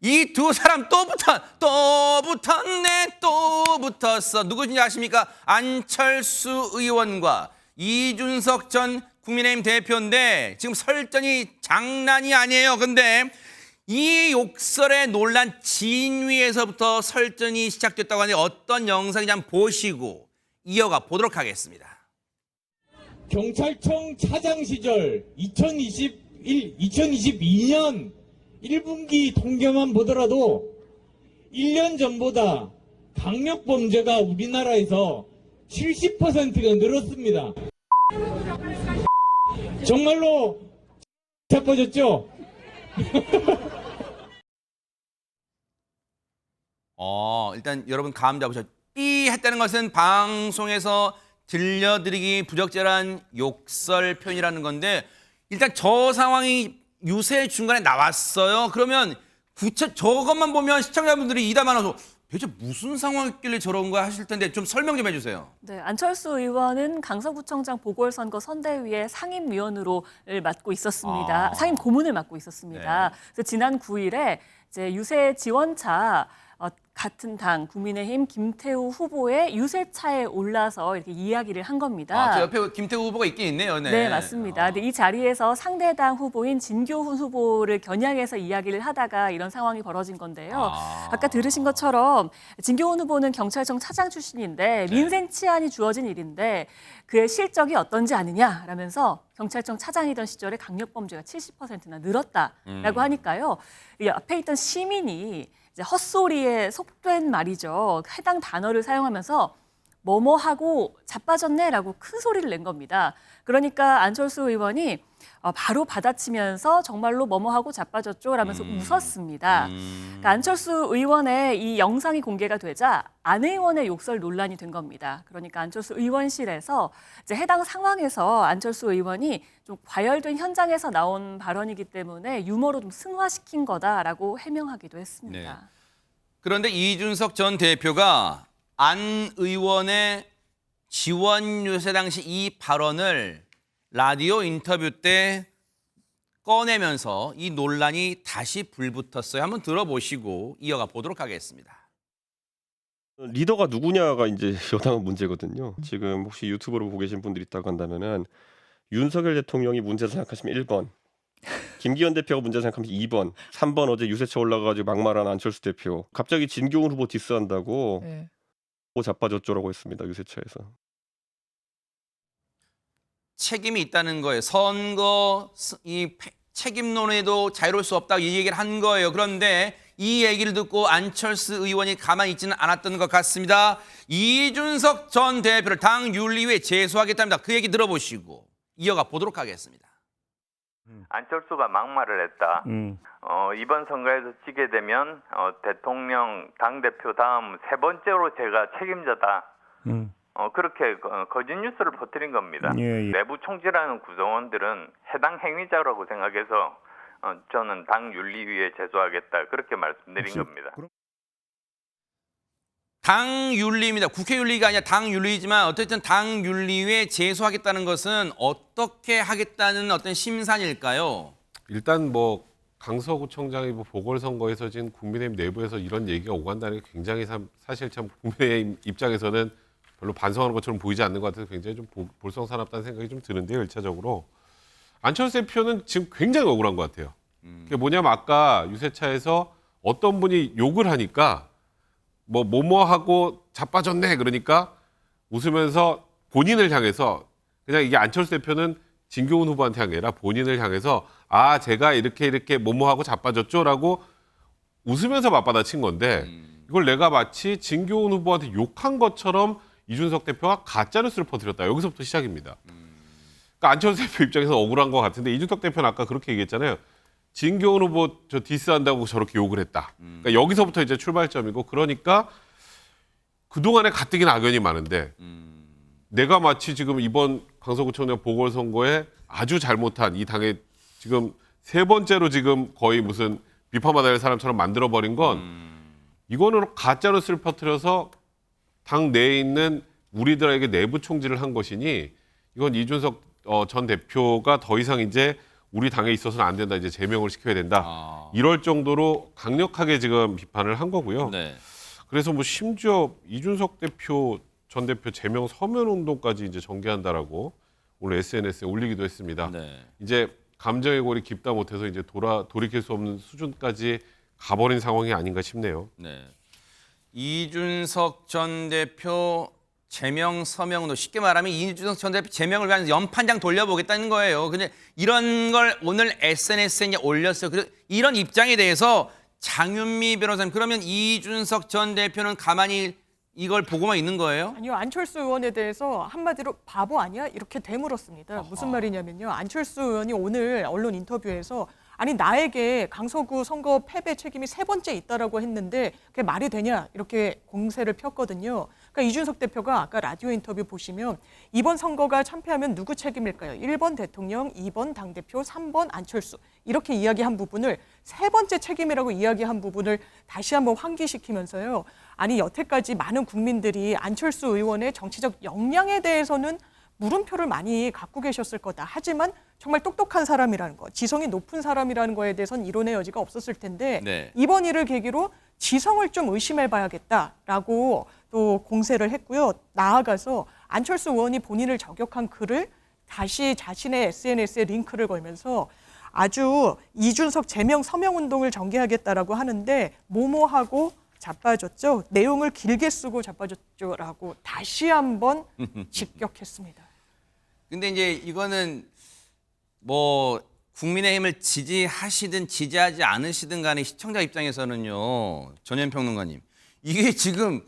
이 두 사람 또 붙었네, 또 붙었어. 누구인지 아십니까? 안철수 의원과 이준석 전 국민의힘 대표인데 지금 설전이 장난이 아니에요. 근데 이 욕설의 논란 진위에서부터 설전이 시작됐다고 하는데 어떤 영상인지 한번 보시고 이어가 보도록 하겠습니다. 경찰청 차장 시절 2022년 1분기 통계만 보더라도 1년 전보다 강력범죄가 우리나라에서 70%가 늘었습니다. 정말로 자빠졌죠? 일단 여러분 감 잡으셨죠? 삐 했다는 것은 방송에서 들려드리기 부적절한 욕설 표현이라는 건데 일단 저 상황이 유세 중간에 나왔어요. 그러면 저것만 보면 시청자분들이 이다 많아서 대체 무슨 상황이길래 저런 거 하실 텐데 좀 설명 좀 해주세요. 네, 안철수 의원은 강서구청장 보궐선거 선대위의 상임위원으로 맡고 있었습니다. 상임 고문을 맡고 있었습니다. 네. 그래서 지난 9일에 이제 유세 지원차 같은 당 국민의힘 김태우 후보의 유세차에 올라서 이렇게 이야기를 한 겁니다. 저 옆에 김태우 후보가 있긴 있네요. 네, 네, 맞습니다. 근데 이 자리에서 상대당 후보인 진교훈 후보를 겨냥해서 이야기를 하다가 이런 상황이 벌어진 건데요. 아까 들으신 것처럼 진교훈 후보는 경찰청 차장 출신인데 민생 치안이 주어진 일인데 그의 실적이 어떤지 아느냐라면서 경찰청 차장이던 시절에 강력범죄가 70%나 늘었다라고 하니까요. 이 앞에 있던 시민이 이제 헛소리에 속된 말이죠. 해당 단어를 사용하면서 뭐뭐하고 자빠졌네라고 큰 소리를 낸 겁니다. 그러니까 안철수 의원이 바로 받아치면서 정말로 뭐뭐하고 자빠졌죠 라면서 웃었습니다. 그러니까 안철수 의원의 이 영상이 공개가 되자 안 의원의 욕설 논란이 된 겁니다. 그러니까 안철수 의원실에서 이제 해당 상황에서 안철수 의원이 좀 과열된 현장에서 나온 발언이기 때문에 유머로 좀 승화시킨 거다라고 해명하기도 했습니다. 네. 그런데 이준석 전 대표가 안 의원의 지원 유세 당시 이 발언을 라디오 인터뷰 때 꺼내면서 이 논란이 다시 불붙었어요. 한번 들어보시고 이어가 보도록 하겠습니다. 리더가 누구냐가 이제 여당은 문제거든요. 지금 혹시 유튜브로 보고 계신 분들이 있다고 한다면은 윤석열 대통령이 문제다 생각하시면 1번, 김기현 대표가 문제다 생각하면 2번, 3번 어제 유세차 올라가가지고 막말한 안철수 대표. 갑자기 진교훈 후보 디스한다고 자빠졌죠라고 했습니다. 유세차에서. 책임이 있다는 거예요. 선거 이 책임론에도 자유로울 수 없다 이 얘기를 한 거예요. 그런데 이 얘기를 듣고 안철수 의원이 가만히 있지는 않았던 것 같습니다. 이준석 전 대표를 당 윤리위에 제소하겠답니다. 그 얘기 들어보시고 이어가 보도록 하겠습니다. 안철수가 막말을 했다. 이번 선거에서 지게 되면 대통령 당대표 다음 세 번째로 제가 책임자다. 그렇게 거짓 뉴스를 퍼뜨린 겁니다. 내부 총질하는 구성원들은 해당 행위자라고 생각해서 저는 당 윤리위에 제소하겠다. 그렇게 말씀드린 겁니다. 당 윤리입니다. 국회 윤리가 아니라 당 윤리지만 어쨌든 당 윤리위에 제소하겠다는 것은 어떻게 하겠다는 어떤 심산일까요? 일단 뭐 강서구청장이 보궐선거에서 지금 국민의힘 내부에서 이런 얘기가 오간다는 게 굉장히 사실 참 국민의힘 입장에서는 별로 반성하는 것처럼 보이지 않는 것 같아서 굉장히 좀 볼썽사납다는 생각이 좀 드는데요. 1차적으로. 안철수 대표는 지금 굉장히 억울한 것 같아요. 그게 뭐냐면 아까 유세차에서 어떤 분이 욕을 하니까 뭐하고 자빠졌네 그러니까 웃으면서 본인을 향해서 그냥 이게 안철수 대표는 진교훈 후보한테 한 게 아니라 본인을 향해서 제가 이렇게 뭐하고 자빠졌죠라고 웃으면서 맞받아친 건데 이걸 내가 마치 진교훈 후보한테 욕한 것처럼 이준석 대표가 가짜뉴스를 퍼뜨렸다. 여기서부터 시작입니다. 그러니까 안철수 대표 입장에서 억울한 것 같은데 이준석 대표는 아까 그렇게 얘기했잖아요. 진교훈 후보 저 디스한다고 저렇게 욕을 했다. 그러니까 여기서부터 이제 출발점이고 그러니까 그동안에 가뜩이나 악연이 많은데 내가 마치 지금 이번 강서구청장 보궐선거에 아주 잘못한 이 당의 지금 세 번째로 지금 거의 무슨 비판받아야 할 사람처럼 만들어버린 건 이거는 가짜뉴스를 퍼뜨려서 당 내에 있는 우리들에게 내부 총질을 한 것이니 이건 이준석 전 대표가 더 이상 이제 우리 당에 있어서는 안 된다. 이제 제명을 시켜야 된다. 아. 이럴 정도로 강력하게 지금 비판을 한 거고요. 네. 그래서 뭐 심지어 이준석 전 대표 제명 서면 운동까지 이제 전개한다라고 오늘 SNS에 올리기도 했습니다. 네. 이제 감정의 골이 깊다 못해서 이제 돌이킬 수 없는 수준까지 가버린 상황이 아닌가 싶네요. 네. 이준석 전 대표 제명 서명도 쉽게 말하면 이준석 전 대표 제명을 위한 연판장 돌려보겠다는 거예요. 근데 이런 걸 오늘 SNS에 이제 올렸어요. 그래서 이런 입장에 대해서 장윤미 변호사님, 그러면 이준석 전 대표는 가만히 이걸 보고만 있는 거예요? 아니요, 안철수 의원에 대해서 한마디로 바보 아니야? 이렇게 되물었습니다. 무슨 말이냐면요. 안철수 의원이 오늘 언론 인터뷰에서 아니 나에게 강서구 선거 패배 책임이 3번째 있다라고 했는데 그게 말이 되냐 이렇게 공세를 폈거든요. 그러니까 이준석 대표가 아까 라디오 인터뷰 보시면 이번 선거가 참패하면 누구 책임일까요? 1번 대통령, 2번 당대표, 3번 안철수 이렇게 이야기한 부분을 3번째 책임이라고 이야기한 부분을 다시 한번 환기시키면서요. 아니 여태까지 많은 국민들이 안철수 의원의 정치적 역량에 대해서는 물음표를 많이 갖고 계셨을 거다. 하지만 정말 똑똑한 사람이라는 거, 지성이 높은 사람이라는 거에 대해서는 이론의 여지가 없었을 텐데 네. 이번 일을 계기로 지성을 좀 의심해봐야겠다라고 또 공세를 했고요. 나아가서 안철수 의원이 본인을 저격한 글을 다시 자신의 SNS에 링크를 걸면서 아주 이준석 제명 서명 운동을 전개하겠다라고 하는데 뭐뭐하고 자빠졌죠. 내용을 길게 쓰고 자빠졌죠라고 다시 한번 직격했습니다. 근데 이제 이거는 뭐 국민의힘을 지지하시든 지지하지 않으시든 간에 시청자 입장에서는요. 전현 평론가님, 이게 지금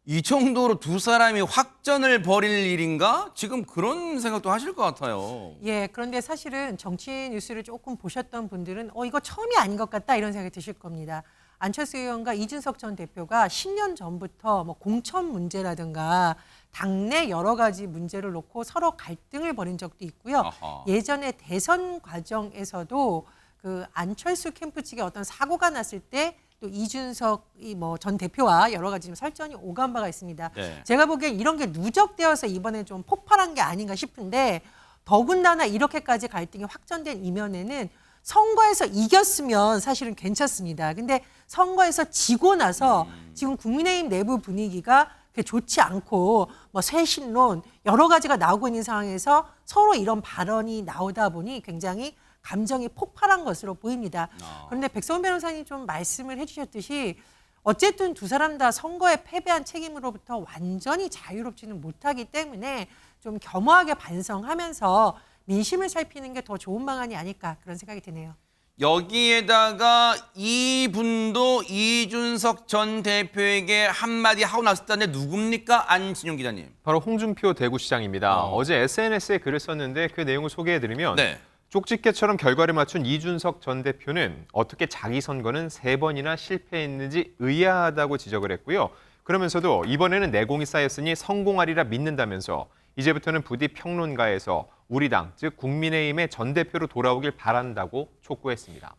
이 정도로 두 사람이 확전을 벌일 일인가? 지금 그런 생각도 하실 것 같아요. 예, 그런데 사실은 정치 뉴스를 조금 보셨던 분들은 이거 처음이 아닌 것 같다 이런 생각이 드실 겁니다. 안철수 의원과 이준석 전 대표가 10년 전부터 뭐 공천 문제라든가 당내 여러 가지 문제를 놓고 서로 갈등을 벌인 적도 있고요. 아하. 예전에 대선 과정에서도 그 안철수 캠프 측에 어떤 사고가 났을 때 또 이준석이 뭐 전 대표와 여러 가지 좀 설전이 오간 바가 있습니다. 네. 제가 보기엔 이런 게 누적되어서 이번에 좀 폭발한 게 아닌가 싶은데 더군다나 이렇게까지 갈등이 확전된 이면에는 선거에서 이겼으면 사실은 괜찮습니다. 근데 선거에서 지고 나서 지금 국민의힘 내부 분위기가 그렇게 좋지 않고 뭐 쇄신론 여러 가지가 나오고 있는 상황에서 서로 이런 발언이 나오다 보니 굉장히 감정이 폭발한 것으로 보입니다. 그런데 백성원 변호사님 좀 말씀을 해주셨듯이 어쨌든 두 사람 다 선거에 패배한 책임으로부터 완전히 자유롭지는 못하기 때문에 좀 겸허하게 반성하면서 민심을 살피는 게 더 좋은 방안이 아닐까 그런 생각이 드네요. 여기에다가 이분도 이준석 전 대표에게 한마디 하고 나섰다는데 누굽니까? 안진용 기자님. 바로 홍준표 대구시장입니다. 어제 SNS에 글을 썼는데 그 내용을 소개해드리면 네. 쪽집게처럼 결과를 맞춘 이준석 전 대표는 어떻게 자기 선거는 3번이나 실패했는지 의아하다고 지적을 했고요. 그러면서도 이번에는 내공이 쌓였으니 성공하리라 믿는다면서 이제부터는 부디 평론가에서 우리 당, 즉 국민의힘의 전 대표로 돌아오길 바란다고 촉구했습니다.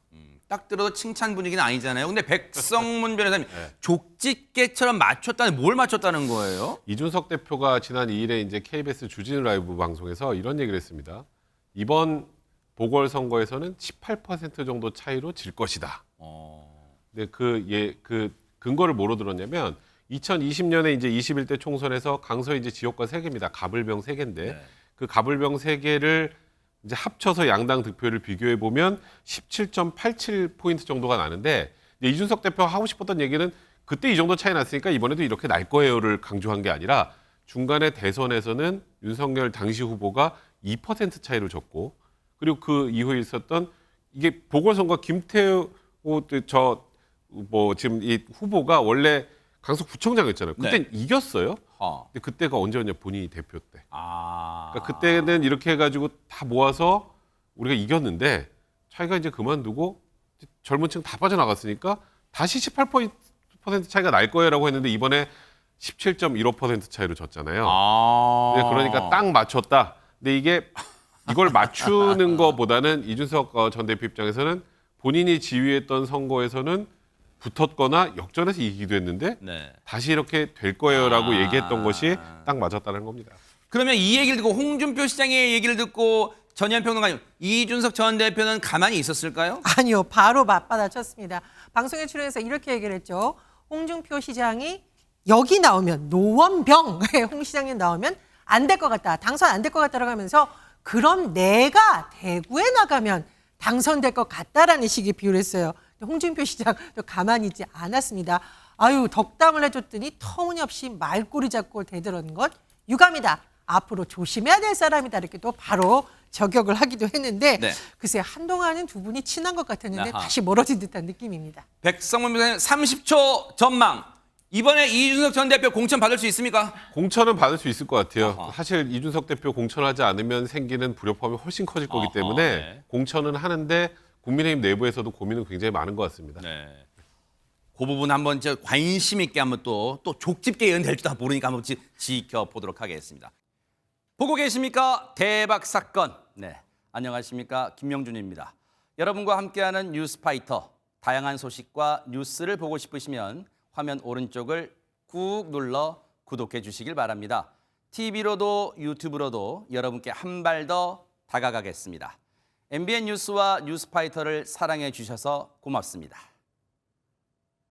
딱 들어도 칭찬 분위기는 아니잖아요. 근데 백성문 변호사님, 족집게처럼 맞췄다는 뭘 맞췄다는 거예요? 이준석 대표가 지난 2일에 이제 KBS 주진우 라이브 방송에서 이런 얘기를 했습니다. 이번 보궐선거에서는 18% 정도 차이로 질 것이다. 근데 그 근거를 뭐로 들었냐면 2020년에 이제 21대 총선에서 강서 이제 지역과 3개입니다. 가불병 3개인데 네. 그 가불병 3개를 이제 합쳐서 양당 득표를 비교해 보면 17.87포인트 정도가 나는데 이제 이준석 대표가 하고 싶었던 얘기는 그때 이 정도 차이 났으니까 이번에도 이렇게 날 거예요를 강조한 게 아니라 중간에 대선에서는 윤석열 당시 후보가 2% 차이를 줬고 그리고 그 이후에 있었던 이게 보궐선거 김태호 지금 이 후보가 원래 강서구청장이었잖아요. 그땐 이겼어요. 근데 그때가 언제였냐 본인이 대표 때. 그러니까 그때는 이렇게 해가지고 다 모아서 우리가 이겼는데 차이가 이제 그만두고 젊은 층 다 빠져나갔으니까 다시 18% 차이가 날 거예요라고 했는데 이번에 17.15% 차이로 졌잖아요. 네, 그러니까 딱 맞췄다. 근데 이걸 맞추는 것보다는 이준석 전 대표 입장에서는 본인이 지휘했던 선거에서는 붙었거나 역전해서 이기기도 했는데 네. 다시 이렇게 될 거예요라고 얘기했던 것이 딱 맞았다는 겁니다. 그러면 이 얘기를 듣고 홍준표 시장의 얘기를 듣고 전현 평론가님, 이준석 전 대표는 가만히 있었을까요? 아니요, 바로 맞받아쳤습니다. 방송에 출연해서 이렇게 얘기를 했죠. 홍준표 시장이 여기 나오면 노원병 홍 시장님 나오면 안 될 것 같다. 당선 안 될 것 같다라고 하면서 그럼 내가 대구에 나가면 당선될 것 같다라는 식의 비유를 했어요. 홍준표 시장도 가만히 있지 않았습니다. 아유, 덕담을 해줬더니 터무니없이 말꼬리 잡고 대들었는 것 유감이다. 앞으로 조심해야 될 사람이다. 이렇게 또 바로 저격을 하기도 했는데 네. 글쎄 한동안은 두 분이 친한 것 같았는데 아하. 다시 멀어진 듯한 느낌입니다. 백성문 변호사님 30초 전망. 이번에 이준석 전 대표 공천 받을 수 있습니까? 공천은 받을 수 있을 것 같아요. 아하. 사실 이준석 대표 공천하지 않으면 생기는 불협화음이 훨씬 커질 거기 아하, 때문에 네. 공천은 하는데 국민의힘 내부에서도 고민은 굉장히 많은 것 같습니다. 네. 그 부분 한번 저 관심 있게 한번 또 족집게 연될지도 모르니까 한번 지켜보도록 하겠습니다. 보고 계십니까? 대박 사건. 네, 안녕하십니까? 김명준입니다. 여러분과 함께하는 뉴스파이터. 다양한 소식과 뉴스를 보고 싶으시면 화면 오른쪽을 꾹 눌러 구독해 주시길 바랍니다. TV로도 유튜브로도 여러분께 한 발 더 다가가겠습니다. MBN 뉴스와 뉴스파이터를 사랑해 주셔서 고맙습니다.